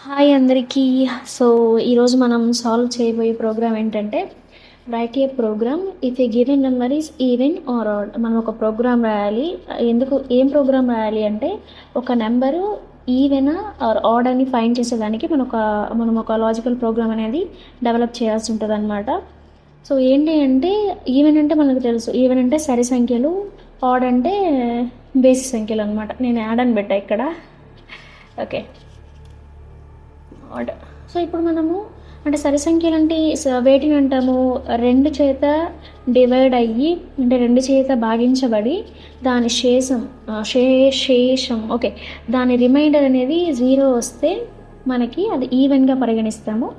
Hi అందరికీ. So ఈరోజు మనం సాల్వ్ చేయబోయే ప్రోగ్రామ్ ఏంటంటే write a program if a given number is even or odd. మనం ఒక ప్రోగ్రామ్ రాయాలి. ఏం ప్రోగ్రామ్ రాయాలి అంటే ఒక నెంబరు ఈవెన్ ఆర్ ఆడ్ అని ఫైండ్ చేసేదానికి మనం ఒక లాజికల్ ప్రోగ్రామ్ అనేది డెవలప్ చేయాల్సి ఉంటుంది అనమాట. సో ఏంటి అంటే ఈవెన్ అంటే మనకు తెలుసు, ఈవెన్ అంటే సరి సంఖ్యలు, ఆడ్ అంటే బేసి సంఖ్యలు అనమాట. నేను యాడ్ అని పెట్టా ఇక్కడ. Okay, order. సో ఇప్పుడు మనము అంటే సరి సంఖ్యలు అంటే వేటిని అంటాము, రెండు చేత డివైడ్ అయ్యి అంటే రెండు చేత భాగించబడి దాని శేషం ఓకే, దాని రిమైండర్ అనేది 0 వస్తే మనకి అది ఈవెన్గా పరిగణిస్తాము.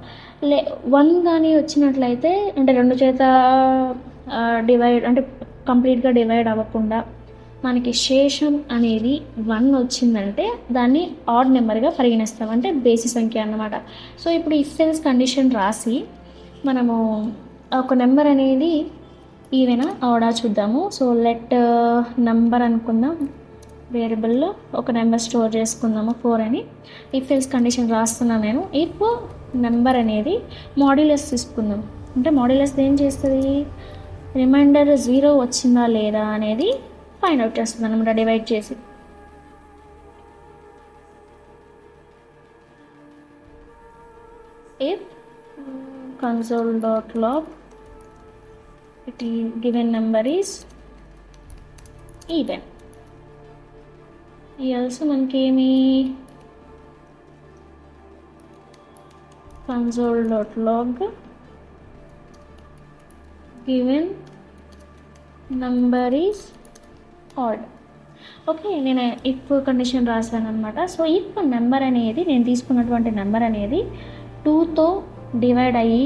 1 కానీ వచ్చినట్లయితే అంటే రెండు చేత డివైడ్ అంటే కంప్లీట్గా డివైడ్ అవ్వకుండా మనకి శేషం అనేది 1 వచ్చిందంటే దాన్ని ఆడ్ నెంబర్గా పరిగణిస్తాం, అంటే బేసి సంఖ్య అన్నమాట. సో ఇప్పుడు ఇఫ్ ఎల్స్ కండిషన్ రాసి మనము ఒక నెంబర్ అనేది ఈవెనా ఆడా చూద్దాము. సో లెట్ నెంబర్ అనుకుందాం, వేరియబుల్లో ఒక నెంబర్ స్టోర్ చేసుకుందాము 4 అని. ఇఫ్ ఎల్స్ కండిషన్ రాస్తున్నాను నేను. ఇఫ్ నెంబర్ అనేది మాడ్యులస్ తీసుకుందాం, అంటే మాడ్యులస్ ఏం చేస్తుంది, రిమైండర్ 0 వచ్చిందా లేదా అనేది ఫైండ్ అవుట్ చేస్తుంది అనమాట డివైడ్ చేసి. If console.log it given number is even, else మనకేమి console.log given number is odd. Okay, నేను ఇఫ్ కండిషన్ రాశాను అనమాట. సో ఇఫ్ నెంబర్ అనేది, నేను తీసుకున్నటువంటి నెంబర్ అనేది 2తో డివైడ్ అయ్యి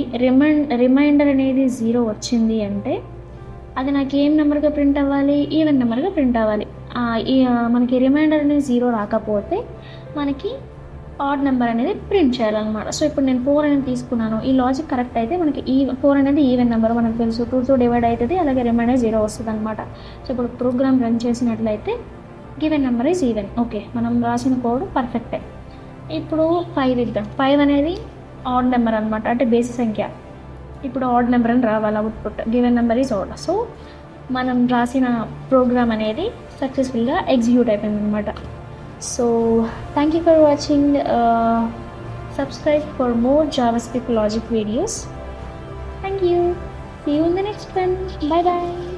రిమైండర్ అనేది 0 వచ్చింది అంటే అది నాకు ఏం నెంబర్గా ప్రింట్ అవ్వాలి, ఈవెన్ నెంబర్గా ప్రింట్ అవ్వాలి. మనకి రిమైండర్ అనేది 0 రాకపోతే మనకి ఆడ్ నెంబర్ అనేది ప్రింట్ చేయాలన్నమాట. సో ఇప్పుడు నేను 4 అనేది తీసుకున్నాను. ఈ లాజిక్ కరెక్ట్ అయితే మనకి 4 అనేది ఈవెన్ నెంబర్ మనకు తెలుసు, 2తో డివైడ్ అవుతుంది, అలాగే రిమైండర్ 0 వస్తుంది అనమాట. సో ఇప్పుడు ప్రోగ్రామ్ రన్ చేసినట్లయితే given number is even. Okay, మనం రాసిన కోడ్ పర్ఫెక్టే. ఇప్పుడు 5 ఇద్దాం. 5 అనేది ఆడ్ నెంబర్ అనమాట, అంటే బేసి సంఖ్య. ఇప్పుడు ఆడ్ నెంబర్ అని రావాలి output, given number is odd. So మనం రాసిన ప్రోగ్రామ్ అనేది సక్సెస్ఫుల్గా ఎగ్జిక్యూట్ అయిపోయింది అనమాట. So thank you for watching. Subscribe for more JavaScript logic videos. Thank you. See you in the next one. Bye bye.